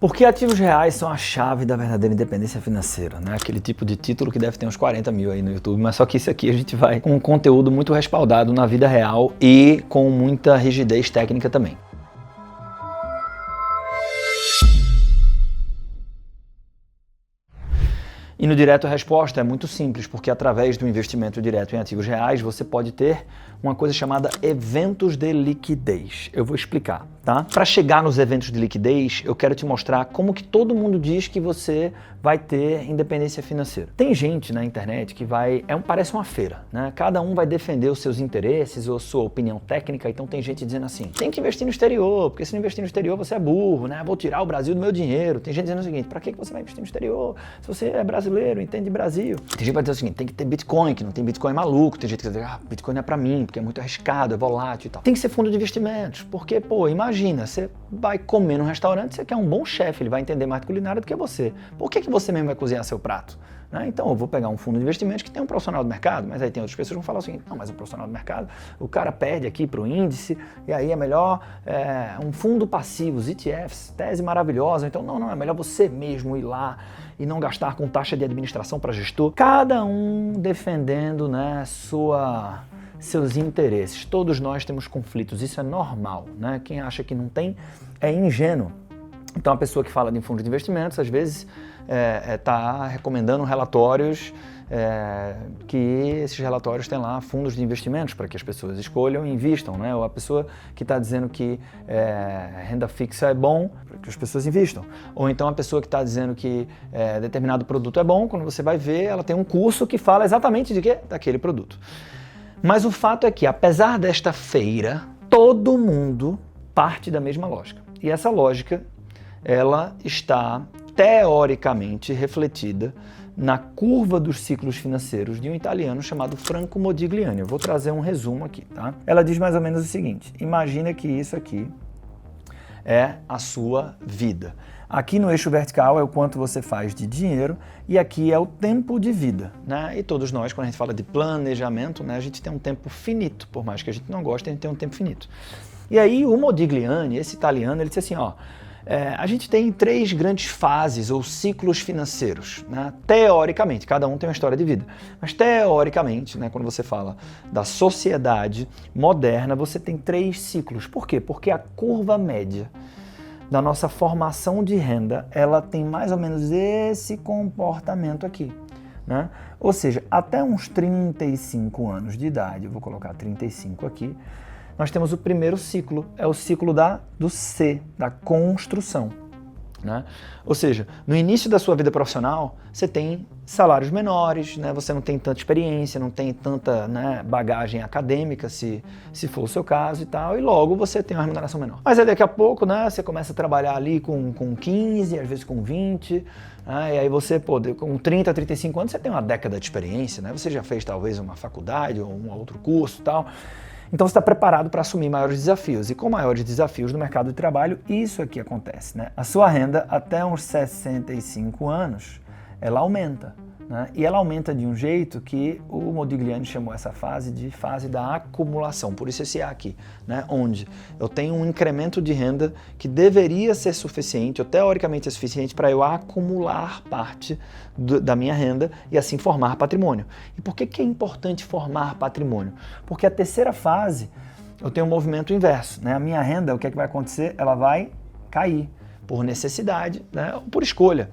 Porque ativos reais são a chave da verdadeira independência financeira, né? Aquele tipo de título que deve ter uns 40 mil aí no YouTube, mas só que isso aqui a gente vai com um conteúdo muito respaldado na vida real e com muita rigidez técnica também. E no Direto a resposta é muito simples, porque através do investimento direto em ativos reais você pode ter uma coisa chamada eventos de liquidez. Eu vou explicar, tá? Para chegar nos eventos de liquidez, eu quero te mostrar como que todo mundo diz que você vai ter independência financeira. Tem gente na internet que parece uma feira, né? Cada um vai defender os seus interesses ou sua opinião técnica, então tem gente dizendo assim, tem que investir no exterior, porque se não investir no exterior você é burro, né? Vou tirar o Brasil do meu dinheiro. Tem gente dizendo o seguinte, para que você vai investir no exterior se você é brasileiro, entende de Brasil? Tem gente que vai dizer o seguinte, tem que ter Bitcoin, que não tem Bitcoin é maluco. Tem gente que vai dizer, Bitcoin não é para mim, porque é muito arriscado, é volátil e tal. Tem que ser fundo de investimentos, porque, imagina, você vai comer num restaurante, você quer um bom chefe, ele vai entender mais de culinária do que você. Por que você mesmo vai cozinhar seu prato? Né? Então eu vou pegar um fundo de investimentos que tem um profissional do mercado, mas aí tem outras pessoas que vão falar o seguinte, não, mas o profissional do mercado, o cara perde aqui para o índice, e aí é melhor um fundo passivo, os ETFs, tese maravilhosa, então não, é melhor você mesmo ir lá e não gastar com taxa de administração para gestor, cada um defendendo, né, seus interesses. Todos nós temos conflitos, isso é normal, né? Quem acha que não tem é ingênuo. Então a pessoa que fala de fundo de investimentos, às vezes está recomendando relatórios que esses relatórios têm lá fundos de investimentos para que as pessoas escolham e invistam, né? Ou a pessoa que está dizendo que renda fixa é bom para que as pessoas invistam. Ou então a pessoa que está dizendo que determinado produto é bom, quando você vai ver, ela tem um curso que fala exatamente de quê? Daquele produto. Mas o fato é que, apesar desta feira, todo mundo parte da mesma lógica. E essa lógica, ela está teoricamente refletida na curva dos ciclos financeiros de um italiano chamado Franco Modigliani. Eu vou trazer um resumo aqui, tá? Ela diz mais ou menos o seguinte, imagina que isso aqui é a sua vida. Aqui no eixo vertical é o quanto você faz de dinheiro e aqui é o tempo de vida, né? E todos nós, quando a gente fala de planejamento, né, a gente tem um tempo finito, por mais que a gente não goste, a gente tem um tempo finito. E aí o Modigliani, esse italiano, ele disse assim, a gente tem 3 grandes fases ou ciclos financeiros, né? Teoricamente, cada um tem uma história de vida, mas teoricamente, né, quando você fala da sociedade moderna, você tem 3 ciclos. Por quê? Porque a curva média da nossa formação de renda, ela tem mais ou menos esse comportamento aqui, né? Ou seja, até uns 35 anos de idade, eu vou colocar 35 aqui, nós temos o primeiro ciclo, é o ciclo do C, da construção, né? Ou seja, no início da sua vida profissional, você tem salários menores, né? Você não tem tanta experiência, não tem tanta, né, bagagem acadêmica, se for o seu caso e tal, e logo você tem uma remuneração menor. Mas aí daqui a pouco, né, você começa a trabalhar ali com 15, às vezes com 20, né, e aí você, com 30, 35 anos, você tem uma década de experiência, né? Você já fez talvez uma faculdade ou um outro curso e tal. Então você está preparado para assumir maiores desafios. E com maiores desafios no mercado de trabalho, isso aqui acontece, né? A sua renda até uns 65 anos, ela aumenta, né? E ela aumenta de um jeito que o Modigliani chamou essa fase de fase da acumulação. Por isso esse A aqui, né? Onde eu tenho um incremento de renda que deveria ser suficiente, ou teoricamente é suficiente, para eu acumular parte da minha renda e assim formar patrimônio. E por que é importante formar patrimônio? Porque a terceira fase eu tenho um movimento inverso, né? A minha renda, o que é que vai acontecer? Ela vai cair por necessidade, né? Ou por escolha.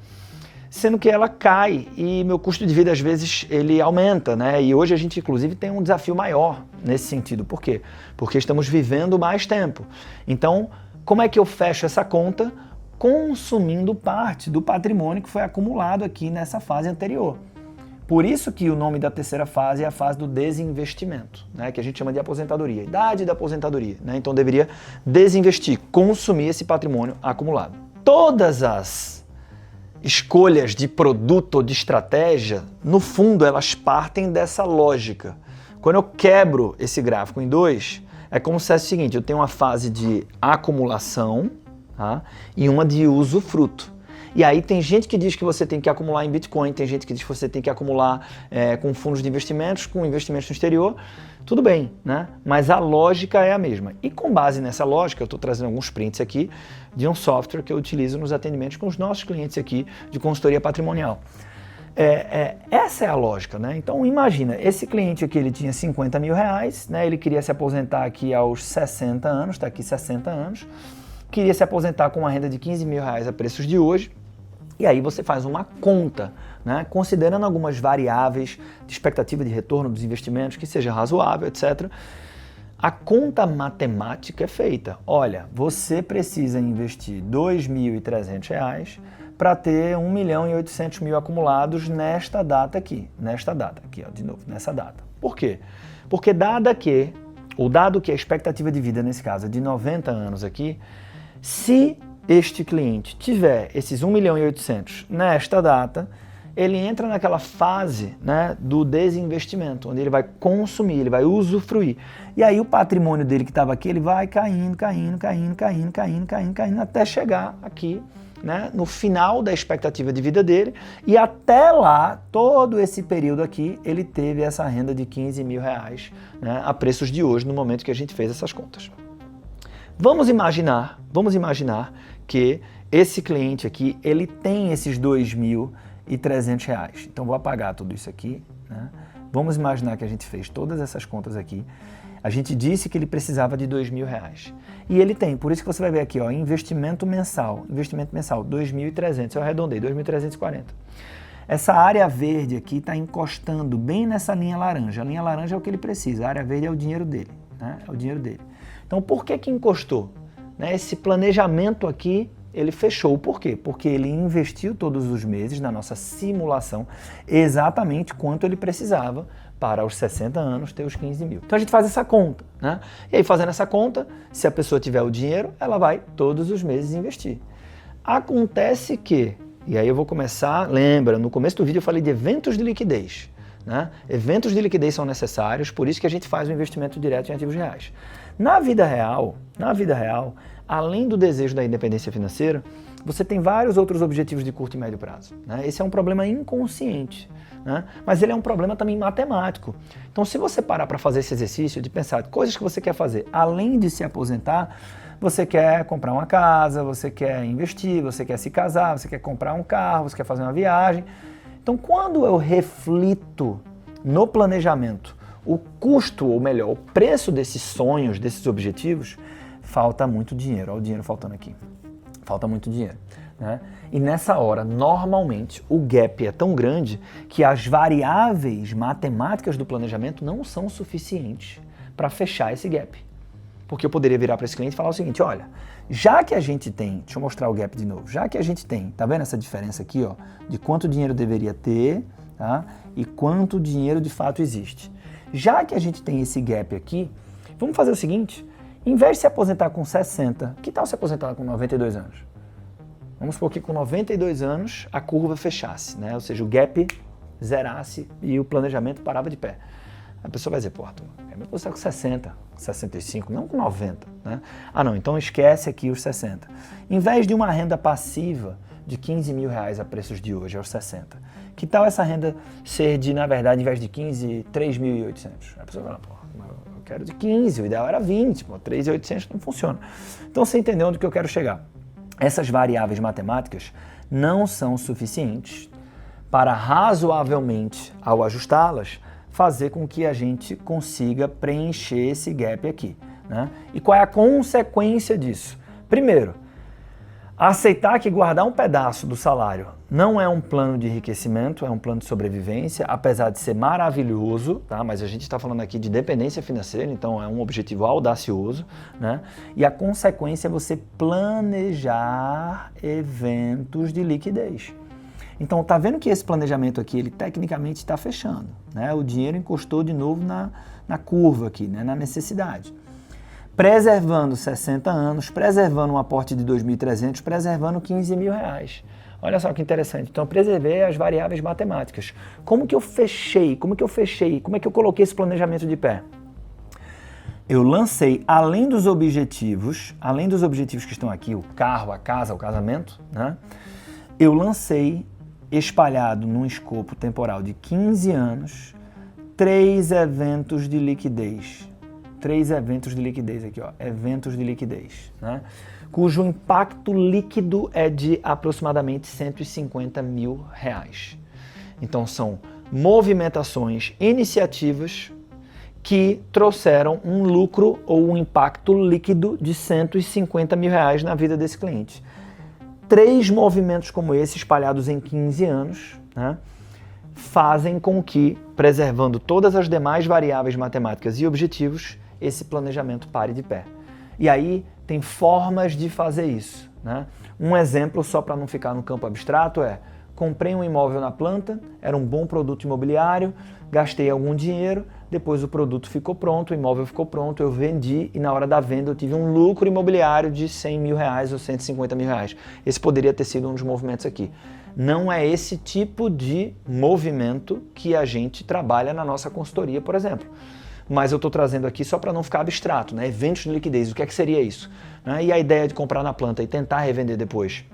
Sendo que ela cai e meu custo de vida às vezes ele aumenta, né? E hoje a gente inclusive tem um desafio maior nesse sentido. Por quê? Porque estamos vivendo mais tempo. Então, como é que eu fecho essa conta? Consumindo parte do patrimônio que foi acumulado aqui nessa fase anterior. Por isso que o nome da terceira fase é a fase do desinvestimento, né? Que a gente chama de aposentadoria, idade da aposentadoria, né? Então deveria desinvestir, consumir esse patrimônio acumulado. Todas as escolhas de produto ou de estratégia, no fundo, elas partem dessa lógica. Quando eu quebro esse gráfico em 2, é como se fosse o seguinte, eu tenho uma fase de acumulação, tá? E uma de usufruto. E aí tem gente que diz que você tem que acumular em Bitcoin, tem gente que diz que você tem que acumular com fundos de investimentos, com investimentos no exterior. Tudo bem, né? Mas a lógica é a mesma. E com base nessa lógica, eu estou trazendo alguns prints aqui de um software que eu utilizo nos atendimentos com os nossos clientes aqui de consultoria patrimonial. Essa é a lógica, né? Então imagina, esse cliente aqui ele tinha 50 mil reais, né? Ele queria se aposentar aqui aos 60 anos, está aqui 60 anos, queria se aposentar com uma renda de 15 mil reais a preços de hoje, e aí você faz uma conta, né? Considerando algumas variáveis de expectativa de retorno dos investimentos, que seja razoável, etc. A conta matemática é feita. Olha, você precisa investir R$ 2.300 para ter 1.800.000 acumulados nesta data aqui, ó, de novo, nessa data. Por quê? Porque dado que a expectativa de vida nesse caso é de 90 anos aqui, se este cliente tiver esses 1.800.000 nesta data, ele entra naquela fase, né, do desinvestimento, onde ele vai consumir, ele vai usufruir. E aí o patrimônio dele que estava aqui, ele vai caindo, até chegar aqui, né, no final da expectativa de vida dele, e até lá, todo esse período aqui, ele teve essa renda de 15 mil reais, né, a preços de hoje, no momento que a gente fez essas contas. Vamos imaginar que esse cliente aqui, ele tem esses 2.300 reais. Então vou apagar tudo isso aqui, né? Vamos imaginar que a gente fez todas essas contas aqui. A gente disse que ele precisava de 2.000 reais. E ele tem, por isso que você vai ver aqui, ó, investimento mensal, 2.300, eu arredondei, 2.340. Essa área verde aqui está encostando bem nessa linha laranja. A linha laranja é o que ele precisa, a área verde é o dinheiro dele, né? É o dinheiro dele. Então por que encostou? Né? Esse planejamento aqui, ele fechou. Por quê? Porque ele investiu todos os meses na nossa simulação exatamente quanto ele precisava para aos 60 anos ter os 15 mil. Então a gente faz essa conta, né? E aí fazendo essa conta, se a pessoa tiver o dinheiro, ela vai todos os meses investir. Acontece que, e aí eu vou começar, lembra, no começo do vídeo eu falei de eventos de liquidez, né? Eventos de liquidez são necessários, por isso que a gente faz o investimento direto em ativos reais. Na vida real, além do desejo da independência financeira, você tem vários outros objetivos de curto e médio prazo, né? Esse é um problema inconsciente, né? Mas ele é um problema também matemático. Então, se você parar para fazer esse exercício de pensar coisas que você quer fazer, além de se aposentar, você quer comprar uma casa, você quer investir, você quer se casar, você quer comprar um carro, você quer fazer uma viagem. Então, quando eu reflito no planejamento o custo, ou melhor, o preço desses sonhos, desses objetivos, falta muito dinheiro. Olha o dinheiro faltando aqui. Falta muito dinheiro, né? E nessa hora, normalmente, o gap é tão grande que as variáveis matemáticas do planejamento não são suficientes para fechar esse gap. Porque eu poderia virar para esse cliente e falar o seguinte, olha, já que a gente tem, deixa eu mostrar o gap de novo, já que a gente tem, tá vendo essa diferença aqui, ó, de quanto dinheiro deveria ter, tá? E quanto dinheiro de fato existe. Já que a gente tem esse gap aqui, vamos fazer o seguinte, em vez de se aposentar com 60, que tal se aposentar com 92 anos? Vamos supor que com 92 anos a curva fechasse, né? Ou seja, o gap zerasse e o planejamento parava de pé. A pessoa vai dizer, pô, eu me aposentar com 60, 65, não com 90, né? Ah não, então esquece aqui os 60. Em vez de uma renda passiva de 15 mil reais a preços de hoje, aos 60, que tal essa renda ser de, na verdade, em vez de 15, 3.800? A pessoa vai falar, pô, eu quero de 15, o ideal era 20, pô, 3.800 não funciona. Então você entendeu onde que eu quero chegar. Essas variáveis matemáticas não são suficientes para razoavelmente, ao ajustá-las, fazer com que a gente consiga preencher esse gap aqui, né? E qual é a consequência disso? Primeiro, aceitar que guardar um pedaço do salário não é um plano de enriquecimento, é um plano de sobrevivência, apesar de ser maravilhoso, tá? Mas a gente está falando aqui de dependência financeira, então é um objetivo audacioso, né? E a consequência é você planejar eventos de liquidez. Então, tá vendo que esse planejamento aqui, ele tecnicamente está fechando, né? O dinheiro encostou de novo na curva aqui, né? Na necessidade. Preservando 60 anos, preservando um aporte de 2.300, preservando 15 mil reais. Olha só que interessante. Então, eu preservei as variáveis matemáticas. Como que eu fechei? Como que eu coloquei esse planejamento de pé? Eu lancei, além dos objetivos que estão aqui, o carro, a casa, o casamento, né? eu lancei, espalhado num escopo temporal de 15 anos, 3 eventos de liquidez. 3 eventos de liquidez aqui, ó, eventos de liquidez, né? Cujo impacto líquido é de aproximadamente R$150 mil. Então são movimentações, iniciativas que trouxeram um lucro ou um impacto líquido de R$150 mil na vida desse cliente. 3 movimentos como esse, espalhados em 15 anos, né, fazem com que, preservando todas as demais variáveis matemáticas e objetivos, esse planejamento pare de pé. E aí tem formas de fazer isso, né? Um exemplo, só para não ficar no campo abstrato, é: comprei um imóvel na planta, era um bom produto imobiliário, gastei algum dinheiro, depois o produto ficou pronto, o imóvel ficou pronto, eu vendi e na hora da venda eu tive um lucro imobiliário de R$100 mil ou R$150 mil. Esse poderia ter sido um dos movimentos aqui. Não é esse tipo de movimento que a gente trabalha na nossa consultoria, por exemplo. Mas eu estou trazendo aqui só para não ficar abstrato, né? Eventos de liquidez, o que é que seria isso? Né? E a ideia de comprar na planta e tentar revender depois,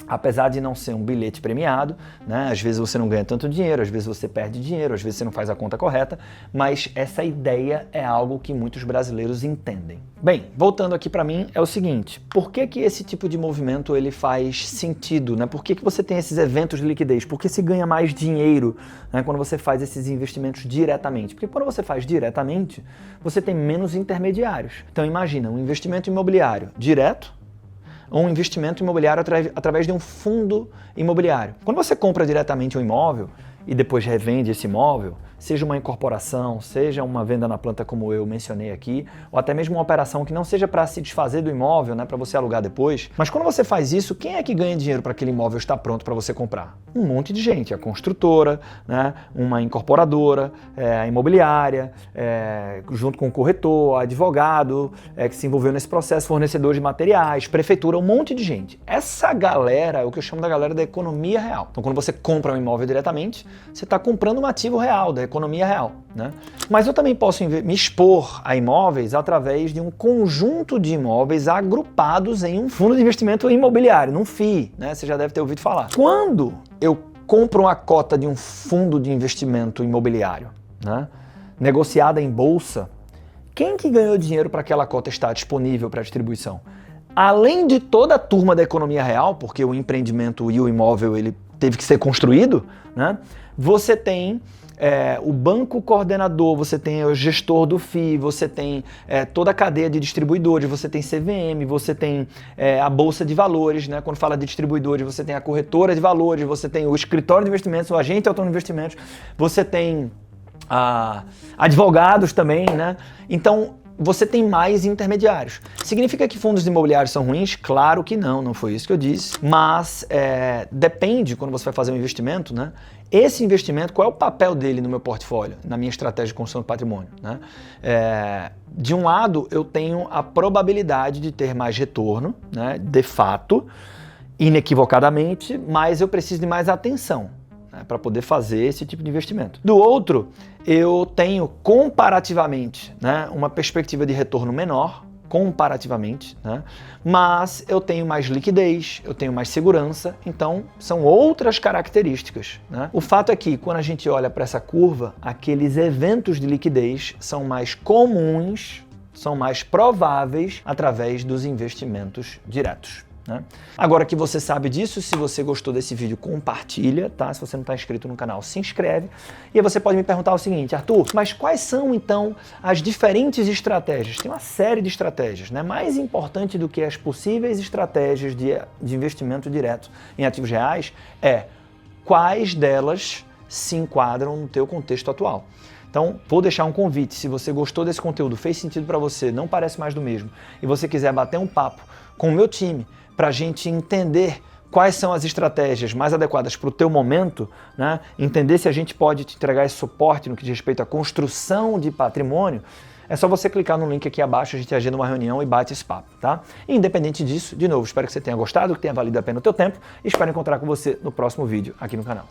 apesar de não ser um bilhete premiado, né? Às vezes você não ganha tanto dinheiro, às vezes você perde dinheiro, às vezes você não faz a conta correta, mas essa ideia é algo que muitos brasileiros entendem. Bem, voltando aqui para mim, é o seguinte: por que que esse tipo de movimento ele faz sentido, né? Por que que você tem esses eventos de liquidez? Por que se ganha mais dinheiro, né, quando você faz esses investimentos diretamente? Porque quando você faz diretamente, você tem menos intermediários. Então imagina, um investimento imobiliário direto, ou um investimento imobiliário através de um fundo imobiliário. Quando você compra diretamente um imóvel e depois revende esse imóvel, seja uma incorporação, seja uma venda na planta como eu mencionei aqui, ou até mesmo uma operação que não seja para se desfazer do imóvel, né, para você alugar depois. Mas quando você faz isso, quem é que ganha dinheiro para aquele imóvel estar pronto para você comprar? Um monte de gente, a construtora, né, uma incorporadora, a imobiliária, junto com o corretor, advogado, que se envolveu nesse processo, fornecedor de materiais, prefeitura, um monte de gente. Essa galera é o que eu chamo da galera da economia real. Então quando você compra um imóvel diretamente, você está comprando um ativo real, da economia real, né? Mas eu também posso me expor a imóveis através de um conjunto de imóveis agrupados em um fundo de investimento imobiliário, num FII, né? Você já deve ter ouvido falar. Quando eu compro uma cota de um fundo de investimento imobiliário, né, negociada em bolsa, quem que ganhou dinheiro para aquela cota estar disponível para distribuição? Além de toda a turma da economia real, porque o empreendimento e o imóvel ele teve que ser construído, né? Você tem o banco coordenador, você tem o gestor do FII, você tem toda a cadeia de distribuidores, você tem CVM, você tem a Bolsa de Valores, né? Quando fala de distribuidores, você tem a corretora de valores, você tem o escritório de investimentos, o agente autônomo de investimentos, você tem advogados também, né? Então, você tem mais intermediários. Significa que fundos imobiliários são ruins? Claro que não, não foi isso que eu disse. Mas depende, quando você vai fazer um investimento, né? Esse investimento, qual é o papel dele no meu portfólio, na minha estratégia de construção de patrimônio, né? De um lado, eu tenho a probabilidade de ter mais retorno, né? De fato, inequivocadamente, mas eu preciso de mais atenção, né, para poder fazer esse tipo de investimento. Do outro, eu tenho comparativamente, né, uma perspectiva de retorno menor, comparativamente, né, mas eu tenho mais liquidez, eu tenho mais segurança, então são outras características, né? O fato é que quando a gente olha para essa curva, aqueles eventos de liquidez são mais comuns, são mais prováveis através dos investimentos diretos, né? Agora que você sabe disso, se você gostou desse vídeo, compartilha, tá? Se você não está inscrito no canal, se inscreve. E aí você pode me perguntar o seguinte: Arthur, mas quais são então as diferentes estratégias? Tem uma série de estratégias, né? Mais importante do que as possíveis estratégias de investimento direto em ativos reais é quais delas se enquadram no teu contexto atual. Então, vou deixar um convite. Se você gostou desse conteúdo, fez sentido para você, não parece mais do mesmo, e você quiser bater um papo com o meu time para a gente entender quais são as estratégias mais adequadas para o teu momento, né? Entender se a gente pode te entregar esse suporte no que diz respeito à construção de patrimônio, é só você clicar no link aqui abaixo, a gente agenda uma reunião e bate esse papo, tá? E independente disso, de novo, espero que você tenha gostado, que tenha valido a pena o teu tempo e espero encontrar com você no próximo vídeo aqui no canal.